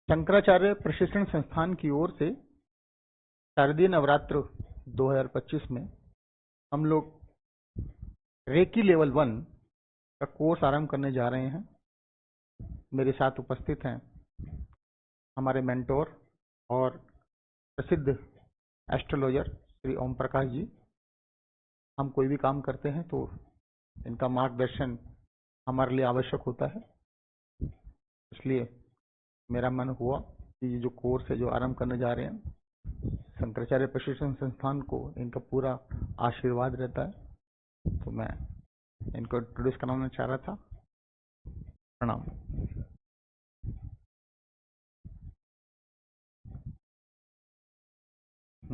शंकराचार्य प्रशिक्षण संस्थान की ओर से शारदीय नवरात्र 2025 में हम लोग रेकी लेवल 1 का कोर्स आरंभ करने जा रहे हैं। मेरे साथ उपस्थित हैं हमारे मेंटोर और प्रसिद्ध एस्ट्रोलॉजर श्री ओम प्रकाश जी। हम कोई भी काम करते हैं तो इनका मार्गदर्शन हमारे लिए आवश्यक होता है, इसलिए मेरा मन हुआ कि ये जो कोर्स है जो आरंभ करने जा रहे हैं, शंकराचार्य प्रशिक्षण संस्थान को इनका पूरा आशीर्वाद रहता है, तो मैं इनको इंट्रोड्यूस कराना चाह रहा था। प्रणाम।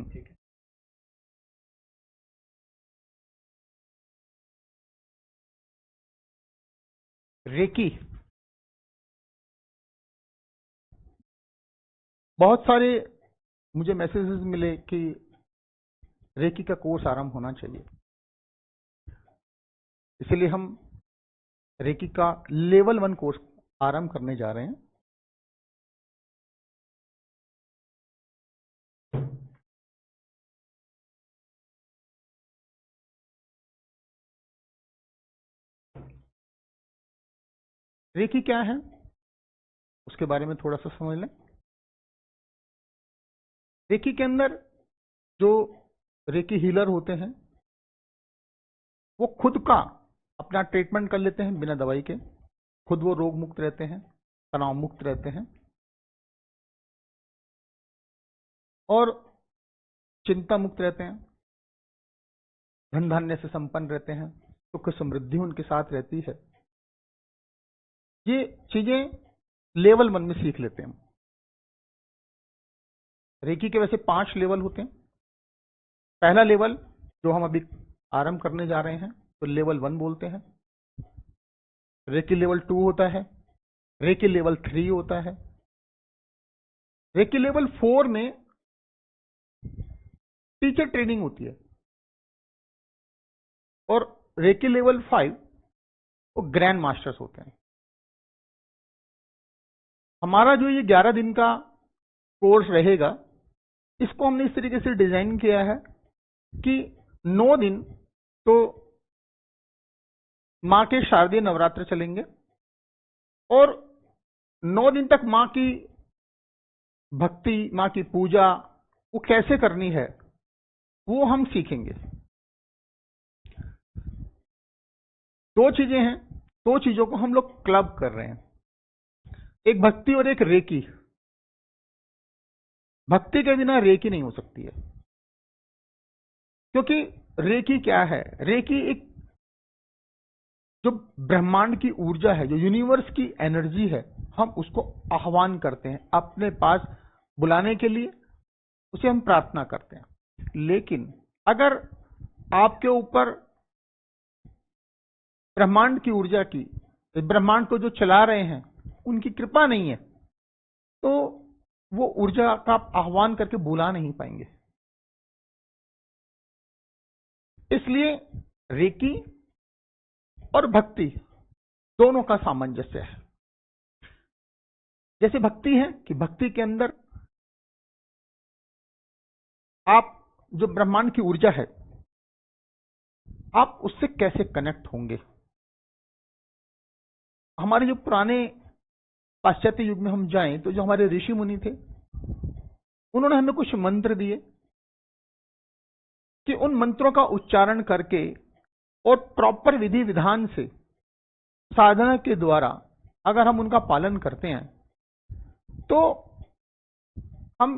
ठीक है। रेकी, बहुत सारे मुझे मैसेजेस मिले कि रेकी का कोर्स आरंभ होना चाहिए, इसलिए हम रेकी का लेवल 1 कोर्स आरंभ करने जा रहे हैं। रेकी क्या है उसके बारे में थोड़ा सा समझ लें। रेकी के अंदर जो रेकी हीलर होते हैं वो खुद का अपना ट्रीटमेंट कर लेते हैं बिना दवाई के। खुद वो रोग मुक्त रहते हैं, तनाव मुक्त रहते हैं और चिंता मुक्त रहते हैं, धन धान्य से संपन्न रहते हैं, सुख समृद्धि उनके साथ रहती है। ये चीजें लेवल 1 में सीख लेते हैं। रेकी के वैसे 5 लेवल होते हैं। पहला लेवल जो हम अभी आरंभ करने जा रहे हैं तो लेवल 1 बोलते हैं। रेकी लेवल 2 होता है, रेकी लेवल 3 होता है, रेकी लेवल 4 में टीचर ट्रेनिंग होती है और रेकी लेवल 5 वो ग्रैंड मास्टर्स होते हैं। हमारा जो ये 11 दिन का कोर्स रहेगा, इसको हमने इस तरीके से डिजाइन किया है कि 9 दिन तो मां के शारदीय नवरात्र चलेंगे और 9 दिन तक मां की भक्ति, मां की पूजा वो कैसे करनी है वो हम सीखेंगे। 2 चीजें हैं, 2 चीजों को हम लोग क्लब कर रहे हैं, एक भक्ति और एक रेकी। भक्ति के बिना रेकी नहीं हो सकती है, क्योंकि रेकी क्या है? रेकी एक जो ब्रह्मांड की ऊर्जा है, जो यूनिवर्स की एनर्जी है, हम उसको आह्वान करते हैं अपने पास बुलाने के लिए, उसे हम प्रार्थना करते हैं। लेकिन अगर आपके ऊपर ब्रह्मांड की ऊर्जा की, ब्रह्मांड को जो चला रहे हैं उनकी कृपा नहीं है, तो वो ऊर्जा का आप आह्वान करके बुला नहीं पाएंगे। इसलिए रेकी और भक्ति दोनों का सामंजस्य है। जैसे भक्ति है कि भक्ति के अंदर आप जो ब्रह्मांड की ऊर्जा है, आप उससे कैसे कनेक्ट होंगे। हमारे जो पुराने पाश्चात्य युग में हम जाएं तो जो हमारे ऋषि मुनि थे, उन्होंने हमें कुछ मंत्र दिए कि उन मंत्रों का उच्चारण करके और प्रॉपर विधि विधान से, साधना के द्वारा अगर हम उनका पालन करते हैं तो हम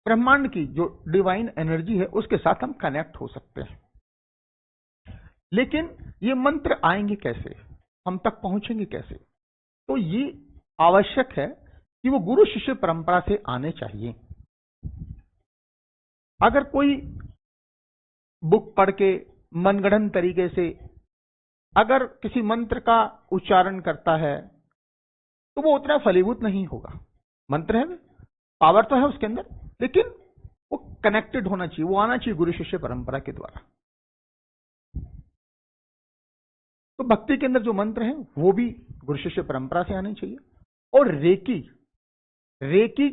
ब्रह्मांड की जो डिवाइन एनर्जी है उसके साथ हम कनेक्ट हो सकते हैं। लेकिन ये मंत्र आएंगे कैसे, हम तक पहुंचेंगे कैसे? तो ये आवश्यक है कि वो गुरु शिष्य परंपरा से आने चाहिए। अगर कोई बुक पढ़ के मनगढ़ंत तरीके से अगर किसी मंत्र का उच्चारण करता है तो वो उतना फलीभूत नहीं होगा। मंत्र है, पावर तो है उसके अंदर, लेकिन वो कनेक्टेड होना चाहिए, वो आना चाहिए गुरु शिष्य परंपरा के द्वारा। तो भक्ति के अंदर जो मंत्र हैं वो भी गुरु शिष्य परंपरा से आने चाहिए। और रेकी रेकी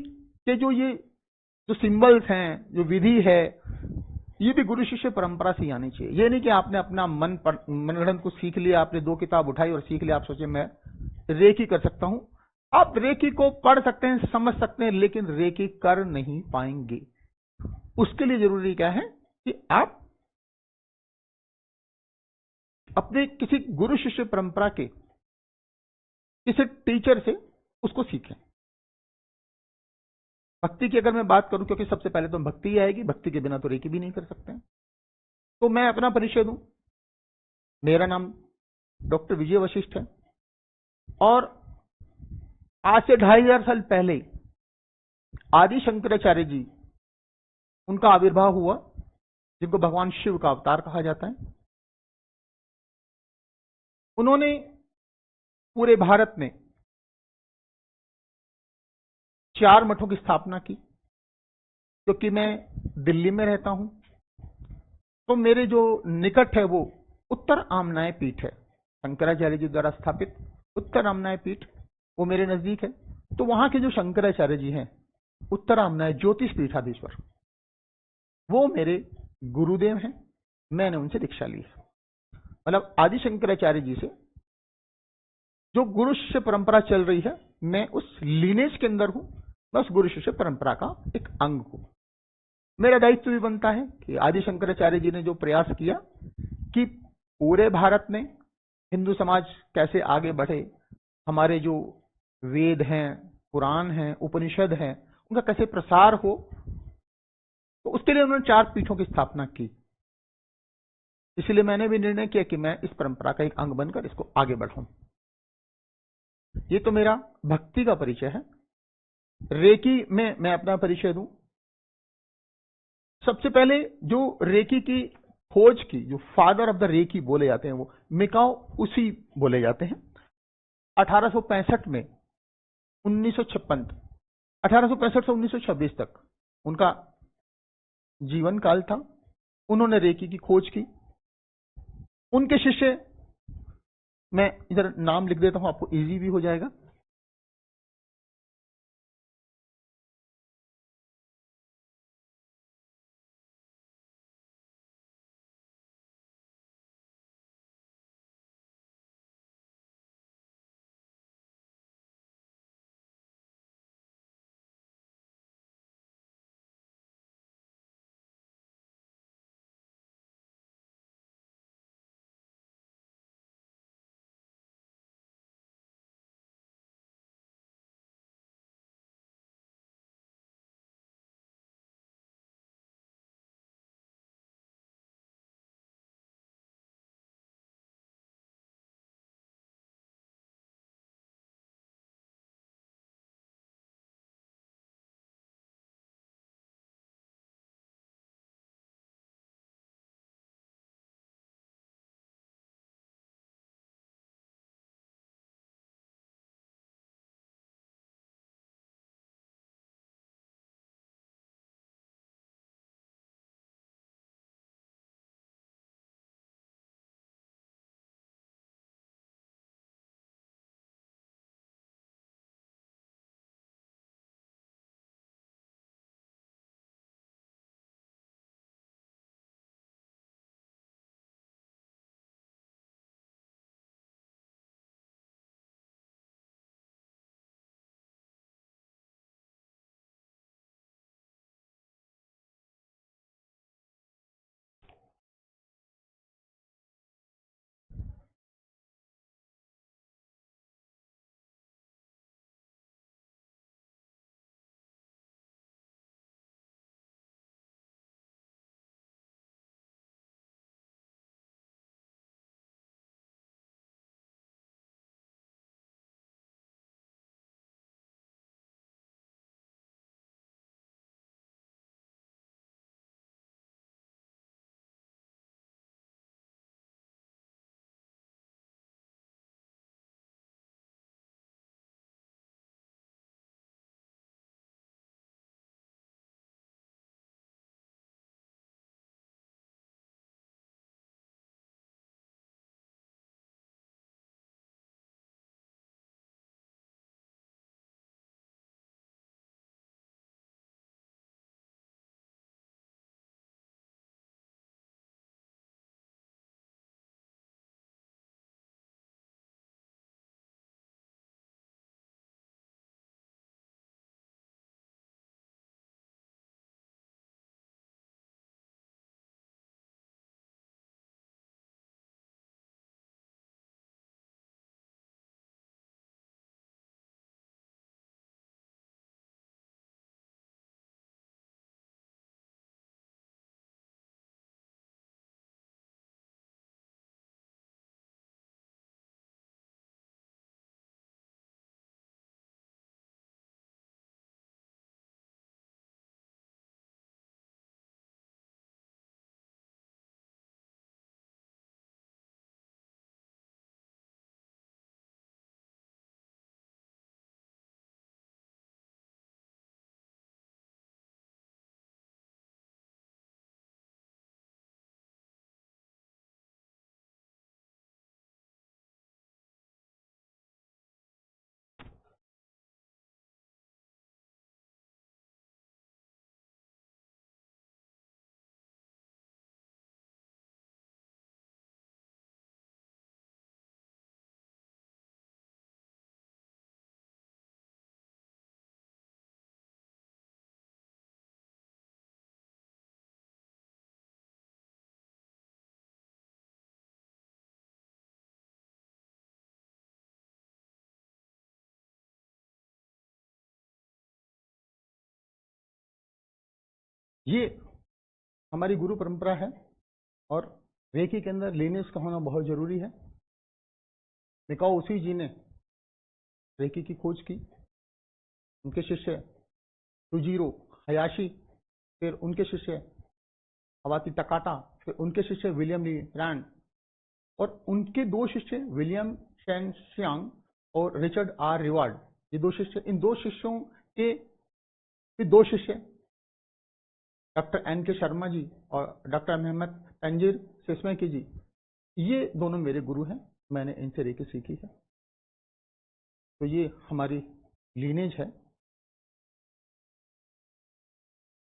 के जो सिंबल्स हैं, जो विधि है, ये भी गुरु शिष्य परंपरा से ही आनी चाहिए। ये नहीं कि आपने अपना मनगढ़ंत को सीख लिया, आपने 2 किताब उठाई और सीख लिया, आप सोचे मैं रेकी कर सकता हूं। आप रेकी को पढ़ सकते हैं, समझ सकते हैं, लेकिन रेकी कर नहीं पाएंगे। उसके लिए जरूरी क्या है कि आप अपने किसी गुरु शिष्य परंपरा के किसी टीचर से उसको सीखें। भक्ति की अगर मैं बात करूं, क्योंकि सबसे पहले तो भक्ति ही आएगी, भक्ति के बिना तो रेकी भी नहीं कर सकते हैं। तो मैं अपना परिचय दूं, मेरा नाम डॉक्टर विजय वशिष्ठ है और आज से 2500 साल पहले आदि शंकराचार्य जी, उनका आविर्भाव हुआ, जिनको भगवान शिव का अवतार कहा जाता है। उन्होंने पूरे भारत में 4 मठों की स्थापना की। क्योंकि मैं दिल्ली में रहता हूं, तो मेरे जो निकट है वो उत्तर आमनाय पीठ है, शंकराचार्य जी द्वारा स्थापित उत्तर आमनाय पीठ, वो मेरे नजदीक है। तो वहां के जो शंकराचार्य जी हैं, उत्तर आमनाय ज्योतिष पीठाधीश्वर, वो मेरे गुरुदेव हैं। मैंने उनसे दीक्षा ली है। मतलब आदि शंकराचार्य जी से जो गुरु शिष्य परंपरा चल रही है, मैं उस लीनेज के अंदर हूं, मैं उस गुरु शिष्य परंपरा का एक अंग हूं। मेरा दायित्व भी बनता है कि आदि शंकराचार्य जी ने जो प्रयास किया कि पूरे भारत में हिंदू समाज कैसे आगे बढ़े, हमारे जो वेद हैं, पुराण हैं, उपनिषद हैं, उनका कैसे प्रसार हो, तो उसके लिए उन्होंने 4 पीठों की स्थापना की। इसलिए मैंने भी निर्णय किया कि मैं इस परंपरा का एक अंग बनकर इसको आगे बढ़ाऊं। ये तो मेरा भक्ति का परिचय है। रेकी में मैं अपना परिचय दूं। सबसे पहले जो रेकी की खोज की, जो फादर ऑफ द रेकी बोले जाते हैं, वो मिकाओ उसी बोले जाते हैं। 1865 में 1956 1865 से 1926 तक उनका जीवन काल था। उन्होंने रेकी की खोज की। उनके शिष्य, मैं इधर नाम लिख देता हूं, आपको इजी भी हो जाएगा। ये हमारी गुरु परंपरा है और रेकी के अंदर लीनियज का होना बहुत जरूरी है। मिकाओ उसी जी ने रेकी की खोज की, उनके शिष्य सुजीरो हयाशी, फिर उनके शिष्य हवाती टकाटा, फिर उनके शिष्य विलियम ली रैंड और उनके दो शिष्य विलियम शेन शियांग और रिचर्ड आर रिवार्ड। ये दो शिष्य, इन दो शिष्यों के फिर दो शिष्य डॉक्टर एन के शर्मा जी और डॉक्टर मोहम्मद तंजीर सिस्मेकी जी, ये दोनों मेरे गुरु हैं। मैंने इनसे रेकी सीखी है। तो ये हमारी लीनेज है।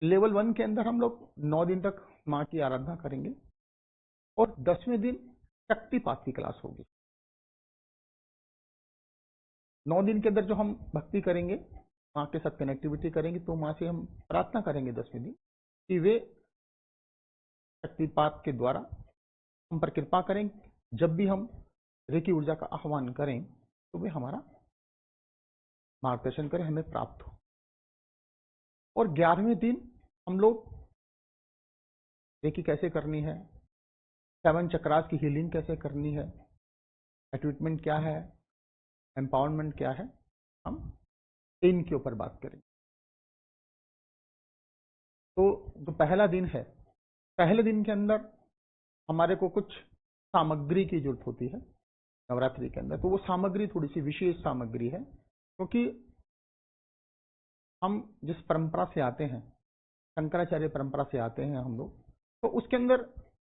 लेवल 1 के अंदर हम लोग 9 दिन तक माँ की आराधना करेंगे और 10वें दिन शक्तिपात की क्लास होगी। 9 दिन के अंदर जो हम भक्ति करेंगे, माँ के साथ कनेक्टिविटी करेंगे, तो माँ से हम प्रार्थना करेंगे 10वें दिन कि वे शक्तिपात के द्वारा हम पर कृपा करें। जब भी हम रेकी ऊर्जा का आह्वान करें तो वे हमारा मार्गदर्शन करें, हमें प्राप्त हो। और 11वें दिन हम लोग रेकी कैसे करनी है, 7 चक्रास की हीलिंग कैसे करनी है, ट्रीटमेंट क्या है, एम्पावरमेंट क्या है, हम इनके ऊपर बात करें। तो जो पहला दिन है, पहले दिन के अंदर हमारे को कुछ सामग्री की जरूरत होती है नवरात्रि के अंदर। तो वो सामग्री थोड़ी सी विशेष सामग्री है, क्योंकि हम जिस परंपरा से आते हैं, शंकराचार्य परंपरा से आते हैं हम लोग, तो उसके अंदर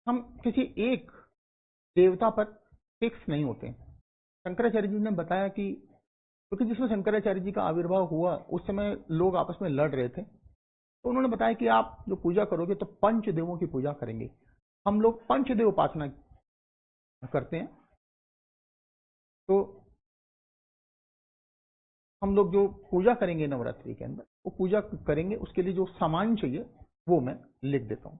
हम किसी एक देवता पर फिक्स नहीं होते। शंकराचार्य जी ने बताया कि क्योंकि जिसमें शंकराचार्य जी का आविर्भाव हुआ उस समय लोग आपस में लड़ रहे थे, तो उन्होंने बताया कि आप जो पूजा करोगे तो पंचदेवों की पूजा करेंगे। हम लोग पंचदेव उपासना करते हैं। तो हम लोग जो पूजा करेंगे नवरात्रि के अंदर, वो पूजा करेंगे, उसके लिए जो सामान चाहिए वो मैं लिख देता हूँ।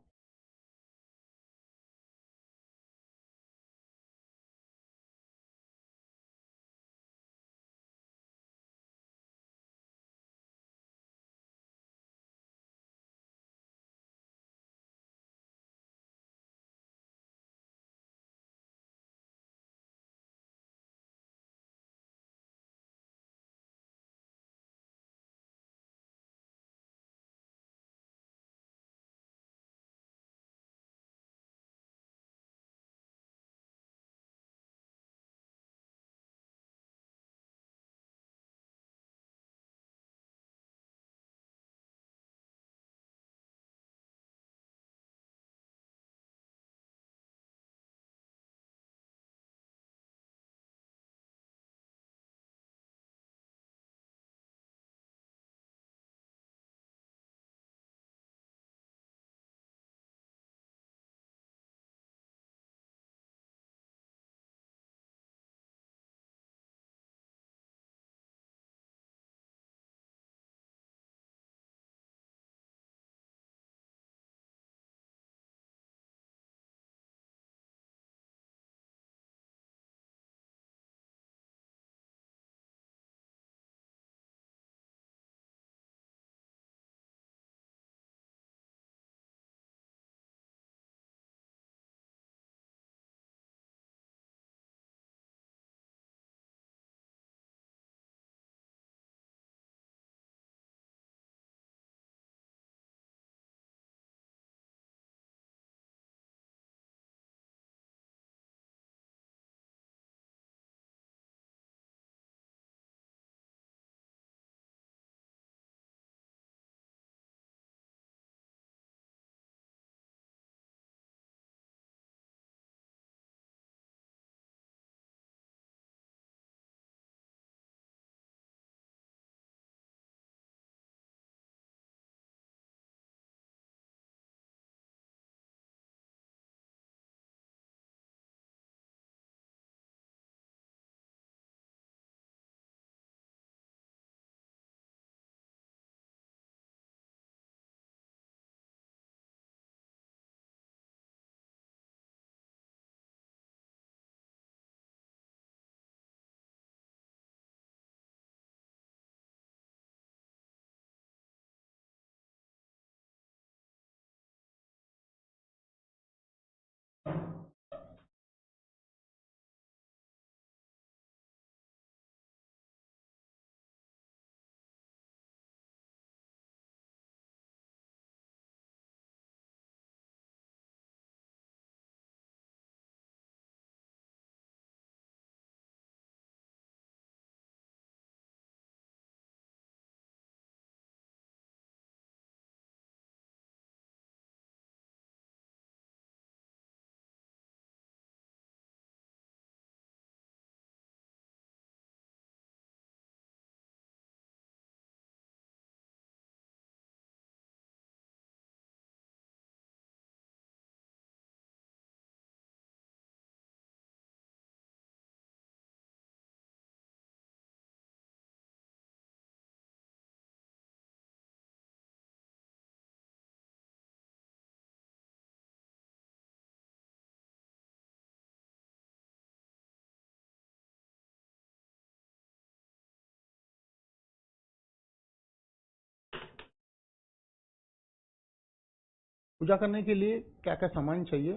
पूजा करने के लिए क्या क्या सामान चाहिए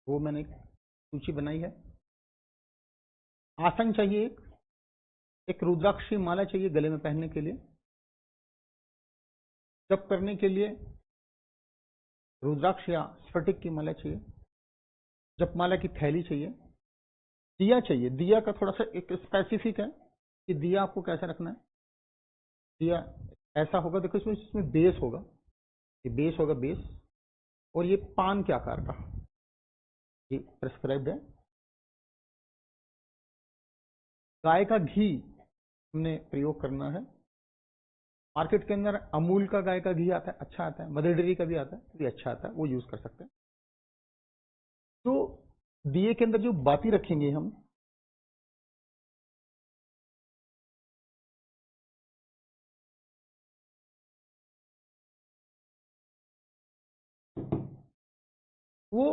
वो मैंने एक सूची बनाई है। आसन चाहिए, एक रुद्राक्ष माला चाहिए गले में पहनने के लिए, जप करने के लिए रुद्राक्ष या स्फटिक की माला चाहिए, जपमाला की थैली चाहिए, दिया चाहिए। दिया का थोड़ा सा एक स्पेसिफिक है कि दिया आपको कैसा रखना है। दिया ऐसा होगा, देखो इसमें बेस होगा, ये बेस होगा बेस, और ये पान के आकार का, ये प्रेस्क्राइब्ड है। गाय का घी हमने प्रयोग करना है। मार्केट के अंदर अमूल का गाय का घी आता है, अच्छा आता है, मदर डेयरी का भी आता है, भी अच्छा आता है, वो यूज कर सकते हैं। तो दिए के अंदर जो बाती रखेंगे हम, वो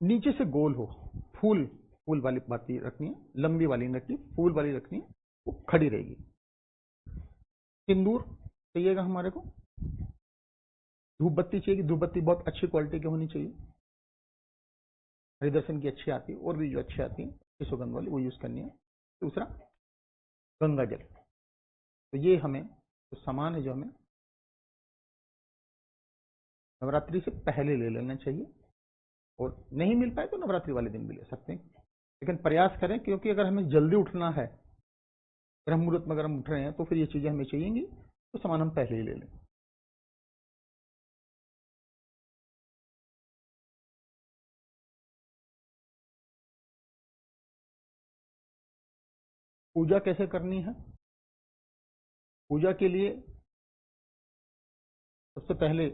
नीचे से गोल हो, फूल फूल वाली बाती रखनी है, लंबी वाली नहीं रखनी, फूल वाली रखनी है, वो खड़ी रहेगी। सिंदूर चाहिएगा हमारे को, धूप बत्ती चाहिए, धूप बत्ती बहुत अच्छी क्वालिटी की होनी चाहिए, हरिदर्शन की अच्छी आती है, और भी जो अच्छी आती है सुगंध वाली वो यूज करनी है। दूसरा गंगा जल, तो ये हमें तो सामान है जो हमें नवरात्रि से पहले ले लेना चाहिए, और नहीं मिल पाए तो नवरात्रि वाले दिन भी ले सकते हैं, लेकिन प्रयास करें, क्योंकि अगर हमें जल्दी उठना है, ब्रह्म मुहूर्त में अगर हम उठ रहे हैं तो फिर ये चीजें हमें चाहिएंगी, तो सामान हम पहले ही ले लें। पूजा कैसे करनी है? पूजा के लिए सबसे पहले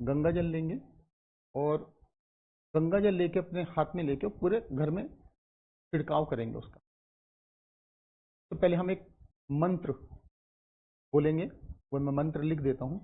गंगा जल लेंगे, और गंगा जल लेके अपने हाथ में लेके पूरे घर में छिड़काव करेंगे उसका। तो पहले हम एक मंत्र बोलेंगे, वो मैं मंत्र लिख देता हूं।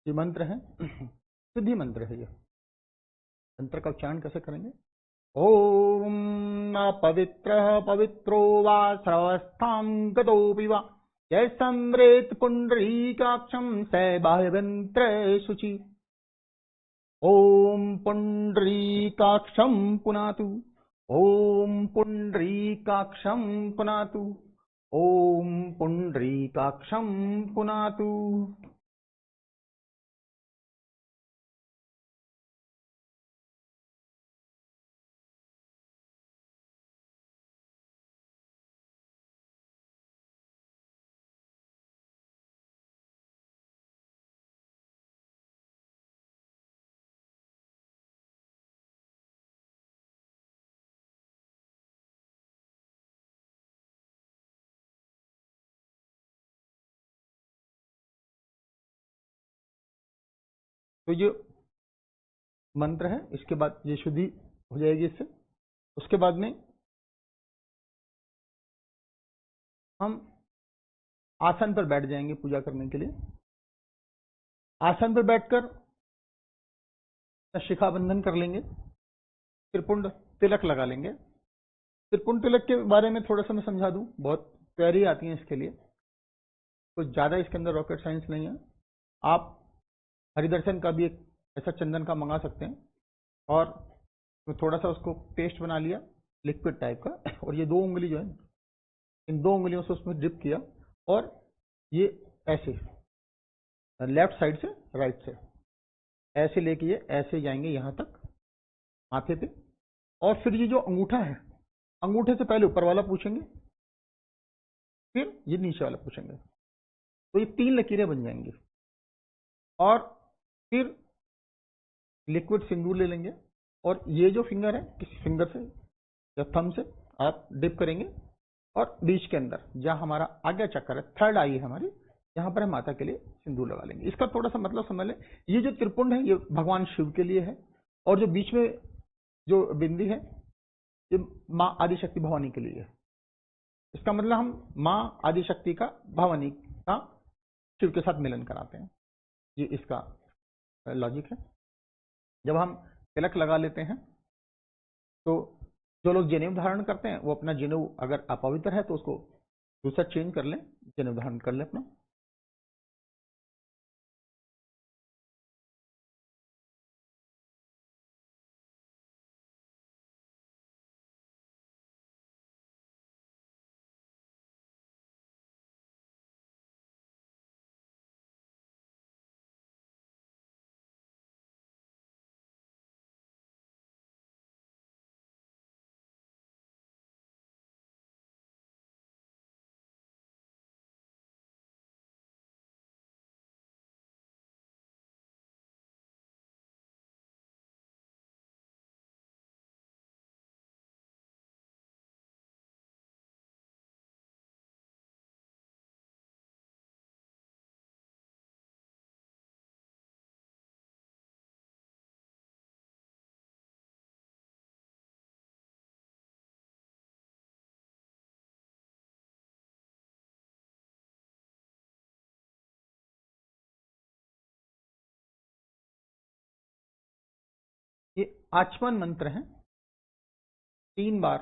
ये मंत्र है, सिद्धि मंत्र है। ये मंत्र का उच्चारण कैसे करेंगे? ओम न पवित्र पवित्रो वा स्रवस्थां गतोऽपि वा जय सम्रेत पुंडरीकाक्षं स बाह्यवंत्र शुचि। ओम पुंडरीकाक्षं पुनातु, ओम पुंडरीकाक्षं पुनातु, ओम पुंडरीकाक्षं पुनातु। तो ये मंत्र है, इसके बाद ये शुद्धि हो जाएगी इससे। उसके बाद में हम आसन पर बैठ जाएंगे पूजा करने के लिए। आसन पर बैठकर शिखा बंधन कर लेंगे, त्रिपुंड तिलक लगा लेंगे। त्रिपुंड तिलक के बारे में थोड़ा सा मैं समझा दूं, बहुत प्यारी आती है इसके लिए, कुछ ज्यादा इसके अंदर रॉकेट साइंस नहीं है। आप हरिदर्शन का भी एक ऐसा चंदन का मंगा सकते हैं, और तो थोड़ा सा उसको पेस्ट बना लिया लिक्विड टाइप का, और ये 2 उंगली जो है, इन 2 उंगलियों से उसमें डिप किया, और ये ऐसे लेफ्ट साइड से राइट से ऐसे लेके ये ऐसे जाएंगे यहां तक माथे पे। और फिर ये जो अंगूठा है, अंगूठे से पहले ऊपर वाला पूछेंगे, फिर ये नीचे वाला पूछेंगे, तो ये 3 लकीरें बन जाएंगी। और फिर लिक्विड सिंदूर ले लेंगे, और ये जो फिंगर है, किसी फिंगर से या थंब से आप डिप करेंगे, और बीच के अंदर जहां हमारा आज्ञा चक्र है, थर्ड आई है हमारी, यहां पर हम माता के लिए सिंदूर लगा लेंगे। इसका थोड़ा सा मतलब समझ लें, ये जो त्रिपुंड है ये भगवान शिव के लिए है, और जो बीच में जो बिंदी है ये माँ आदिशक्ति भवानी के लिए है। इसका मतलब हम माँ आदिशक्ति का भवानी का शिव के साथ मिलन कराते हैं, ये इसका लॉजिक है। जब हम तिलक लगा लेते हैं तो जो लोग जनेऊ धारण करते हैं वो अपना जनेऊ अगर अपवित्र है तो उसको दूसरा चेंज कर लें, जनेऊ धारण कर लें अपना। ये आचमन मंत्र है, 3 बार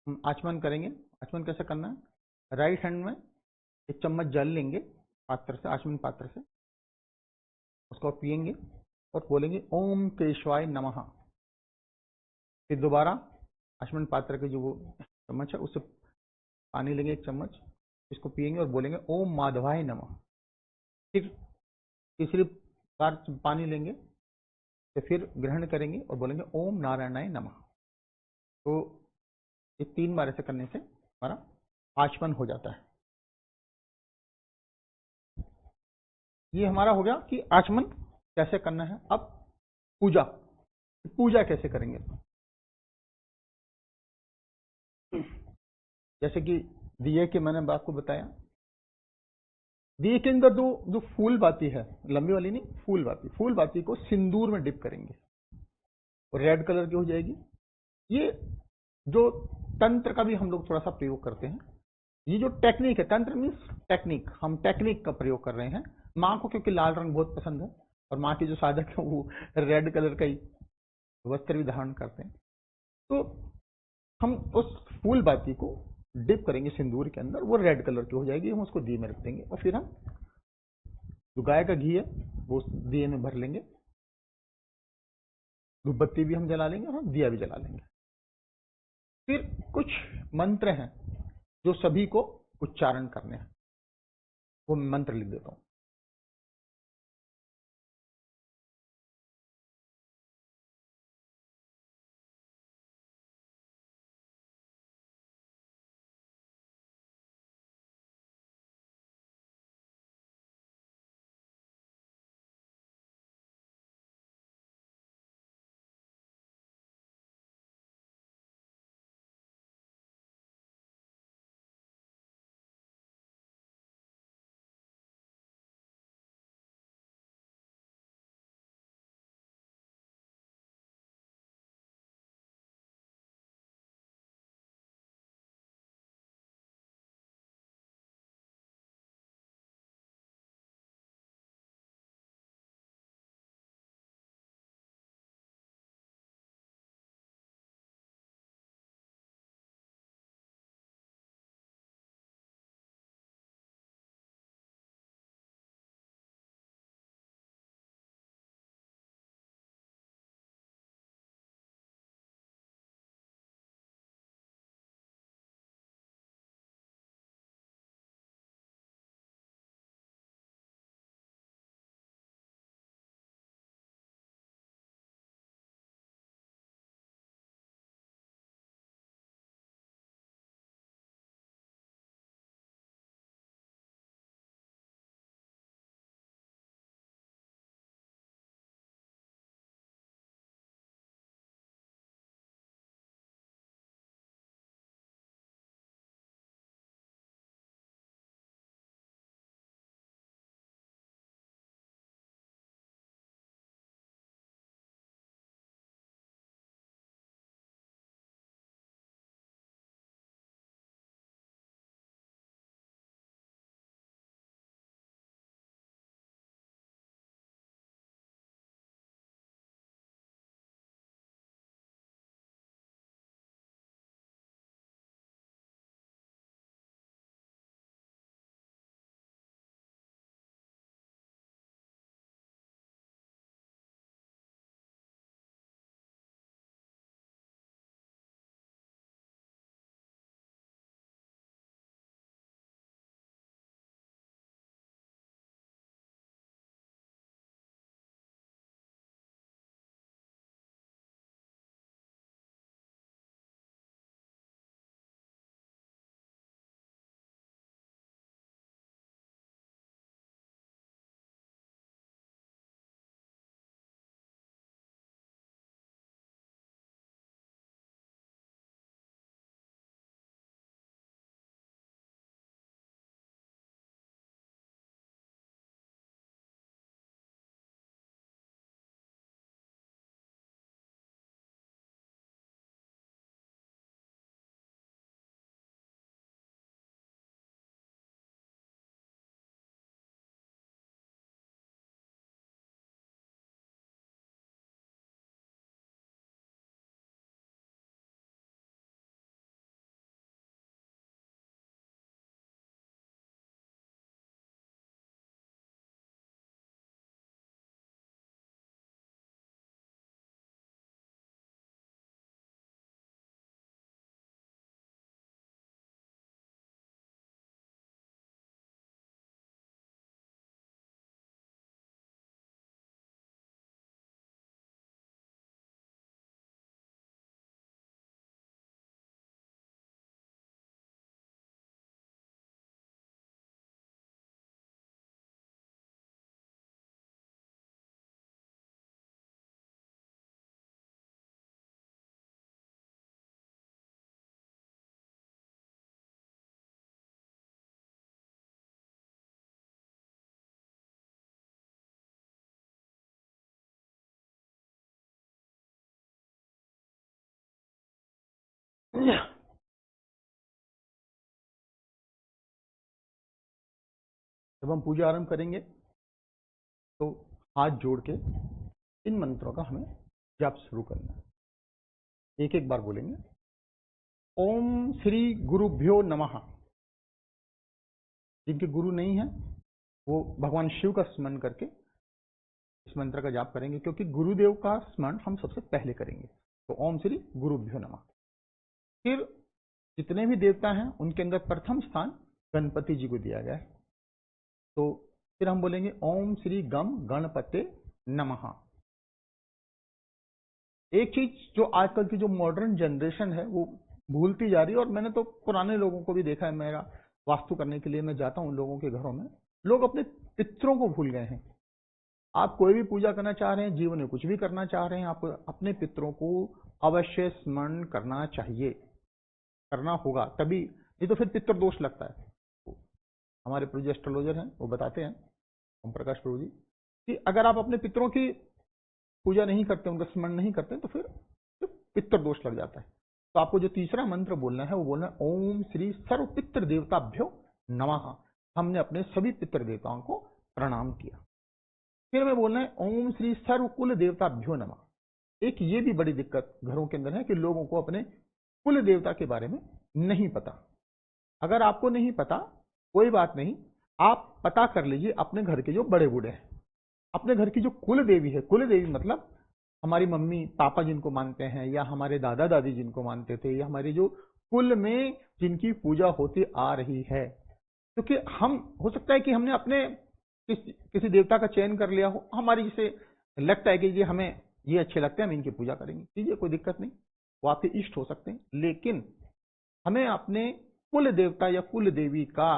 हम आचमन करेंगे। आचमन कैसे करना है, राइट हैंड में 1 चम्मच जल लेंगे पात्र से, आचमन पात्र से, उसको पिएंगे और बोलेंगे ओम केशवाय नमः। फिर दोबारा आचमन पात्र के जो वो चम्मच है उससे पानी लेंगे 1 चम्मच, इसको पिएंगे और बोलेंगे ओम माधवाय नमः। फिर तीसरी बार पानी लेंगे तो फिर ग्रहण करेंगे और बोलेंगे ओम नारायणाय नमः। तो ये 3 बार ऐसे करने से हमारा आचमन हो जाता है। ये हमारा हो गया कि आचमन कैसे करना है। अब पूजा, पूजा कैसे करेंगे, जैसे कि दिए के मैंने आपको बताया, दिए के अंदर जो फूल बाती है, लंबी वाली नहीं, फूल बाती को सिंदूर में डिप करेंगे और रेड कलर की हो जाएगी। ये जो तंत्र का भी हम लोग थोड़ा सा प्रयोग करते हैं, ये जो टेक्निक है, तंत्र मीन्स टेक्निक, हम टेक्निक का प्रयोग कर रहे हैं। माँ को क्योंकि लाल रंग बहुत पसंद है और माँ के जो साधक है वो रेड कलर का ही वस्त्र भी धारण करते हैं, तो हम उस फूल बाती को डिप करेंगे सिंदूर के अंदर, वो रेड कलर की हो जाएगी, हम उसको दिए में रख देंगे, और फिर हम जो गाय का घी है वो दिए में भर लेंगे, धूपबत्ती भी हम जला लेंगे और हम दिया भी जला लेंगे। फिर कुछ मंत्र हैं जो सभी को उच्चारण करने हैं, वो मंत्र लिख देता हूं। जब हम पूजा आरंभ करेंगे तो हाथ जोड़ के इन मंत्रों का हमें जाप शुरू करना है। एक एक बार बोलेंगे। ओम श्री गुरुभ्यो नमः। जिनके गुरु नहीं है वो भगवान शिव का स्मरण करके इस मंत्र का जाप करेंगे, क्योंकि गुरुदेव का स्मरण हम सबसे पहले करेंगे। तो ओम श्री गुरुभ्यो नमः। फिर जितने भी देवता हैं उनके अंदर प्रथम स्थान गणपति जी को दिया गया है। तो फिर हम बोलेंगे ओम श्री गम गणपते नमः। एक चीज जो आजकल की जो मॉडर्न जनरेशन है वो भूलती जा रही है, और मैंने तो पुराने लोगों को भी देखा है, मेरा वास्तु करने के लिए मैं जाता हूँ लोगों के घरों में, लोग अपने पितरों को भूल गए हैं। आप कोई भी पूजा करना चाह रहे हैं, जीवन में कुछ भी करना चाह रहे हैं, आपको अपने पितरों को अवश्य स्मरण करना चाहिए, करना होगा तभी, नहीं तो फिर पितृ दोष लगता है। तो हमारे प्रभु जी एस्ट्रोलॉजर हैं, वो बताते हैं, ओम प्रकाश प्रभु जी, कि अगर आप अपने पितरों की पूजा नहीं करते, उनका स्मरण नहीं करते, तो फिर पितृ दोष लग जाता है। तो आपको जो तीसरा मंत्र बोलना है वो बोलना है ओम श्री सर्व पितृ देवताभ्यो नमः। हमने अपने सभी पितृ देवताओं को प्रणाम किया। फिर में बोलना है ओम श्री सर्व कुल देवताभ्यो नमः। एक ये भी बड़ी दिक्कत घरों के अंदर है कि लोगों को अपने कुल देवता के बारे में नहीं पता। अगर आपको नहीं पता कोई बात नहीं, आप पता कर लीजिए अपने घर के जो बड़े बूढ़े हैं, अपने घर की जो कुल देवी है, कुल देवी मतलब हमारी मम्मी पापा जिनको मानते हैं, या हमारे दादा दादी जिनको मानते थे, या हमारे जो कुल में जिनकी पूजा होती आ रही है। क्योंकि हम, हो सकता है कि हमने अपने किसी देवता का चयन कर लिया हो, हमारी जिसे लगता है कि ये हमें ये अच्छे लगते हैं, हम इनकी पूजा करेंगे, कीजिए, कोई दिक्कत नहीं, वो आपके इष्ट हो सकते हैं। लेकिन हमें अपने कुल देवता या कुल देवी का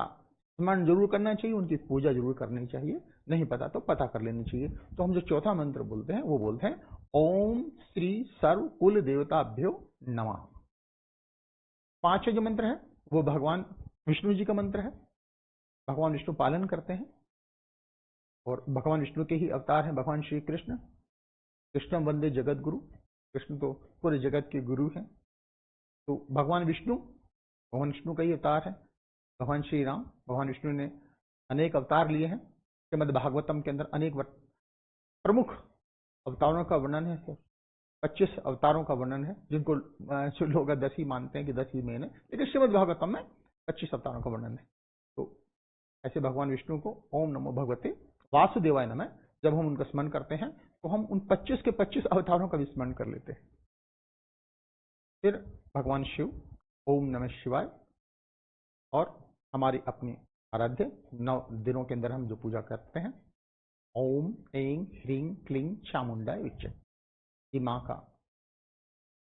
स्मरण जरूर करना चाहिए, उनकी पूजा जरूर करनी चाहिए, नहीं पता तो पता कर लेनी चाहिए। तो हम जो चौथा मंत्र बोलते हैं वो बोलते हैं ओम श्री सर्व कुल देवताभ्यो नमः। पांचवा जो मंत्र है वो भगवान विष्णु जी का मंत्र है। भगवान विष्णु पालन करते हैं, और भगवान विष्णु के ही अवतार हैं भगवान श्री कृष्ण। कृष्ण वंदे जगत गुरु, कृष्ण तो पूरे जगत के गुरु हैं। तो भगवान विष्णु का ही अवतार है। भगवान श्री राम, भगवान विष्णु ने अनेक अवतार लिए हैं। श्रीमद् भागवतम के अंदर अनेक प्रमुख अवतारों का वर्णन है, 25 अवतारों का वर्णन है, जिनको जो लोग 10 ही मानते हैं कि 10 ही मेन है, लेकिन श्रीमद् भागवतम में 25 अवतारों का वर्णन है। तो ऐसे भगवान विष्णु को ओम नमो भगवते वासुदेवाय नमः जब हम उनका स्मरण करते हैं तो हम उन 25 के 25 अवतारों का भी स्मरण कर लेते हैं। फिर भगवान शिव, ओम नमः शिवाय, और हमारी अपनी आराध्य 9 दिनों के अंदर हम जो पूजा करते हैं ओम ऐं ह्रीं क्लीं चामुंडाय विच्चे, ये माँ का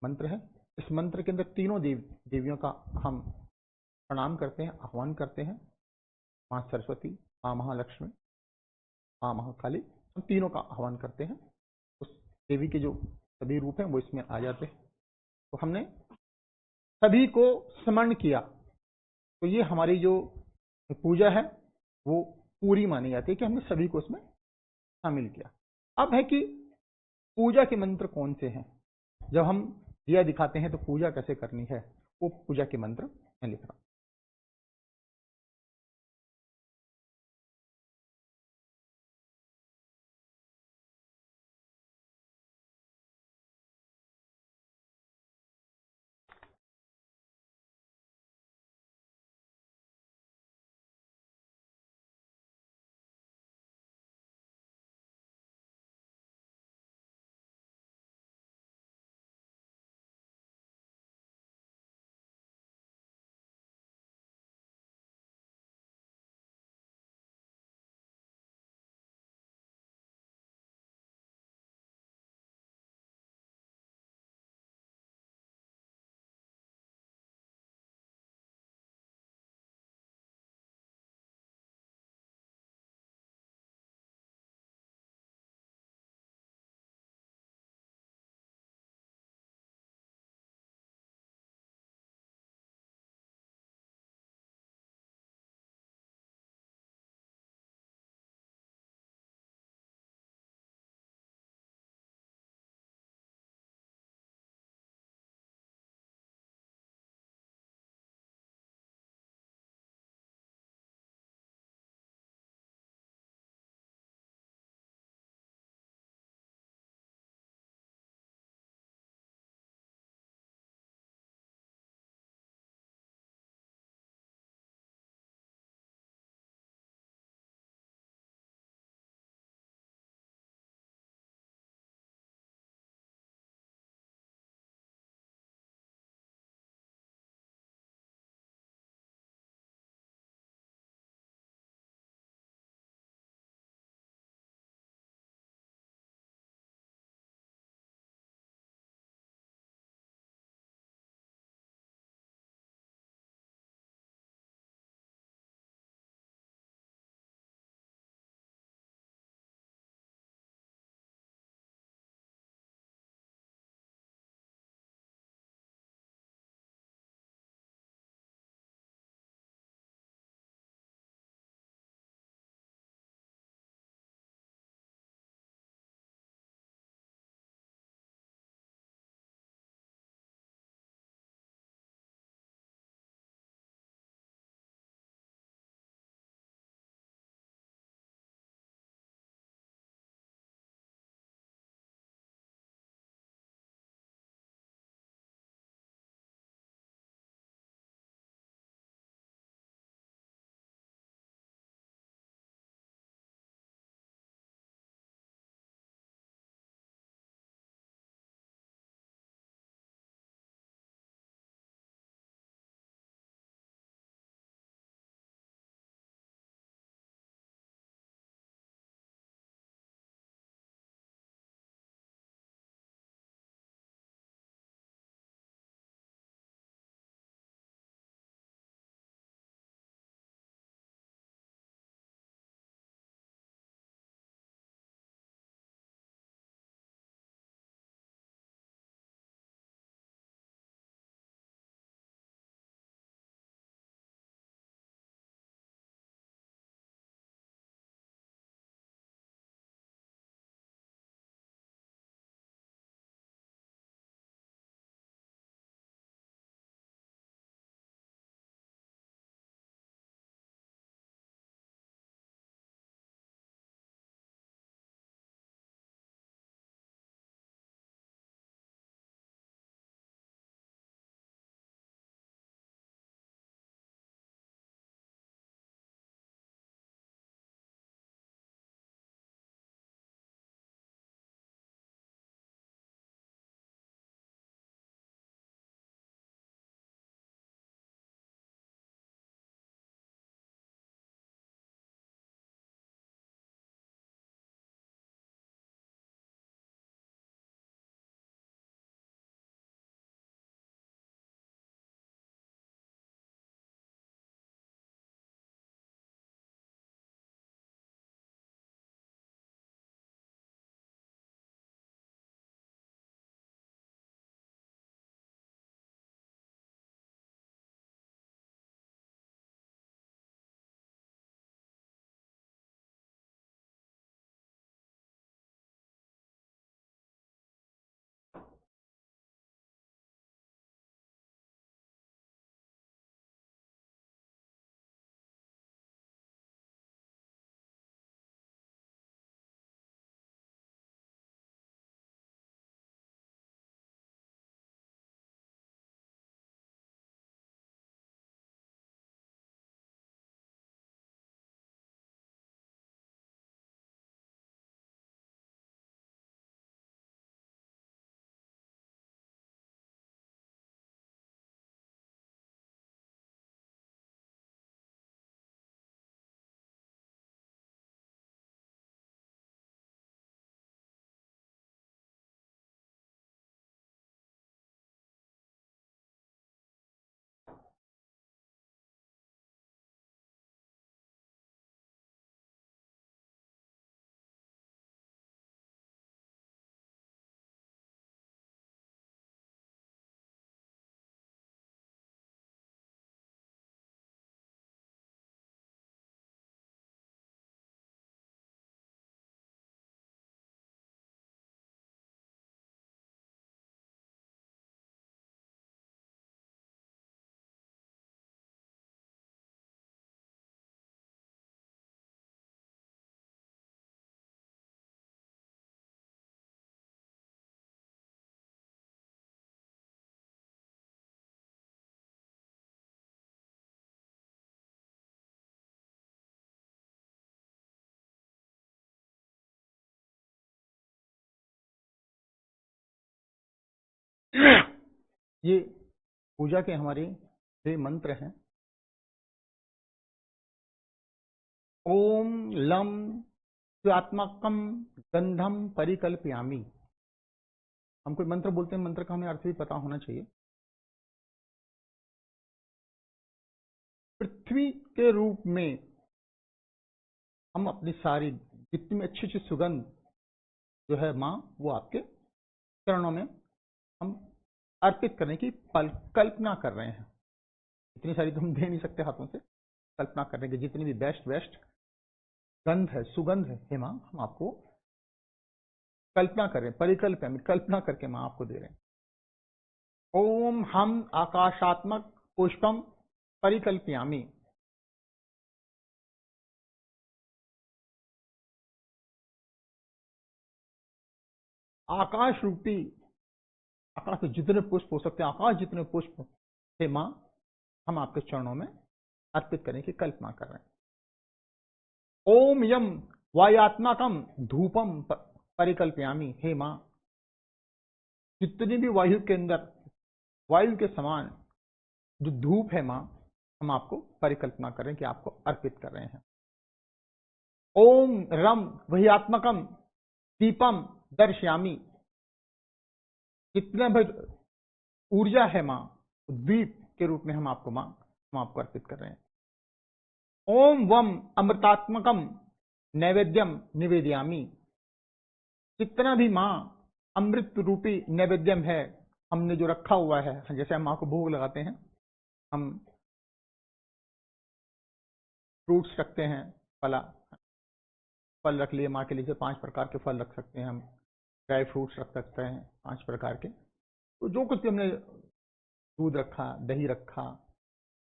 मंत्र है। इस मंत्र के अंदर तीनों देवियों का हम प्रणाम करते हैं, आह्वान करते हैं। माँ सरस्वती, माँ महालक्ष्मी, माँ महाकाली, हम तीनों का आह्वान करते हैं। उस देवी के जो सभी रूप हैं वो इसमें आ जाते हैं। तो हमने सभी को स्मरण किया, तो ये हमारी जो पूजा है वो पूरी मानी जाती है कि हमने सभी को उसमें शामिल किया। अब है कि पूजा के मंत्र कौन से हैं। जब हम दिया दिखाते हैं तो पूजा कैसे करनी है, वो पूजा के मंत्र मैं लिख रहा हूं। ये पूजा के हमारे ये मंत्र हैं। ओम लम स्वात्मकम गंधम परिकल्पयामि। हम कोई मंत्र बोलते हैं, मंत्र का हमें अर्थ भी पता होना चाहिए। पृथ्वी के रूप में हम अपनी सारी जितनी अच्छी अच्छी सुगंध जो है माँ, वो आपके चरणों में हम अर्पित करने की कल्पना कर रहे हैं। इतनी सारी तो हम दे नहीं सकते हाथों से, कल्पना करने की जितनी भी बेस्ट गंध है, सुगंध है, हे माँ, हम आपको कल्पना कर रहे हैं, परिकल्प है, कल्पना करके माँ आपको दे रहे हैं। ओम हम आकाशात्मक पुष्पम परिकल्पयामि। आकाश रूपी, आकाश में जितने पुष्प हो सकते हैं, आकाश जितने पुष्प, हे माँ, हम आपके चरणों में अर्पित करने की कल्पना कर रहे हैं। ओम यम वायुआत्मकम धूपम परिकल्पयामि। हे माँ, जितनी भी वायु के अंदर वायु के समान जो धूप है माँ, हम आपको परिकल्पना करें कि आपको अर्पित कर रहे हैं। ओम रम वही आत्मकम दीपम दर्शयामि। जितना भी ऊर्जा है माँ, दीप के रूप में हम आपको अर्पित कर रहे हैं। ओम वम अमृतात्मकम नैवेद्यम निवेदयामि। जितना भी माँ अमृत रूपी नैवेद्यम है, हमने जो रखा हुआ है, जैसे हम माँ को भोग लगाते हैं, हम फ्रूट्स रखते हैं, फल रख लिए माँ के लिए, 5 प्रकार के फल रख सकते हैं हम, ड्राई फ्रूट्स रख सकते हैं 5 प्रकार के। तो जो कुछ भी हमने दूध रखा, दही रखा,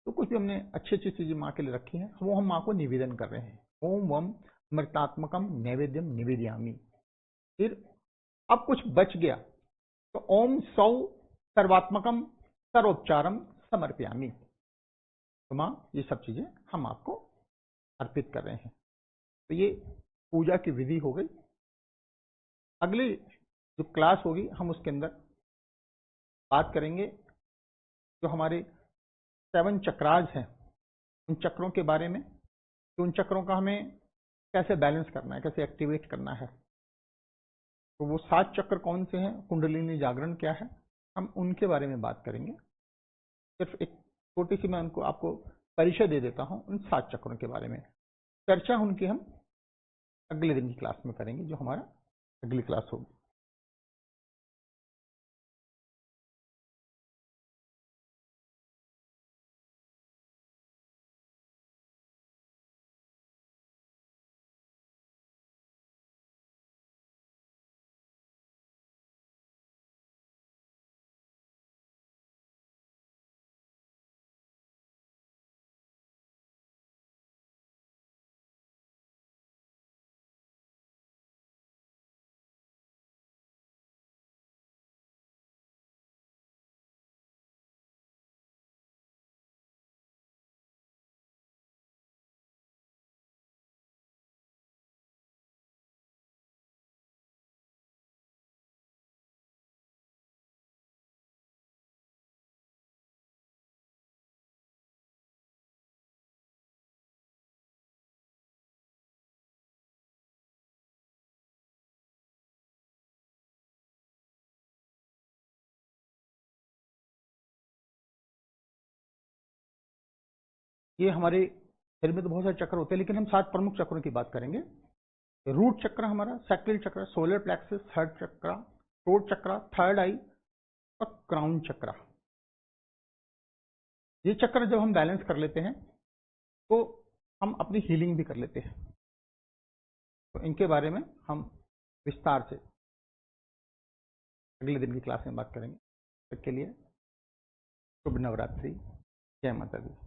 तो कुछ भी हमने अच्छी अच्छी चीजें माँ के लिए रखी हैं, वो हम माँ को निवेदन कर रहे हैं। ओम वम अमृतात्मकम नैवेद्यम निवेदयामि। फिर अब कुछ बच गया तो ओम सौ सर्वात्मकम सर्वोपचारम समर्पयामि। तो माँ, ये सब चीजें हम आपको अर्पित कर रहे हैं। तो ये पूजा की विधि हो गई। अगली जो क्लास होगी, हम उसके अंदर बात करेंगे जो हमारे 7 चक्रास हैं, उन चक्रों के बारे में, कि उन चक्रों का हमें कैसे बैलेंस करना है, कैसे एक्टिवेट करना है। तो वो 7 चक्र कौन से हैं, कुंडलिनी जागरण क्या है, हम उनके बारे में बात करेंगे। सिर्फ एक छोटी सी मैं उनको आपको परिचय दे देता हूं उन 7 चक्रों के बारे में। चर्चा उनकी हम अगले दिन की क्लास में करेंगे, जो हमारा अगली क्लास होगी। ये हमारे शरीर में तो बहुत सारे चक्र होते हैं, लेकिन हम 7 प्रमुख चक्रों की बात करेंगे। रूट चक्र हमारा, सैक्रल चक्र, सोलर प्लेक्सस, थर्ड चक्र, थ्रोट चक्र, थर्ड आई और क्राउन चक्र। ये चक्र जब हम बैलेंस कर लेते हैं तो हम अपनी हीलिंग भी कर लेते हैं। तो इनके बारे में हम विस्तार से अगले दिन की क्लास में बात करेंगे। तब तक के लिए शुभ नवरात्रि, जय माता दी।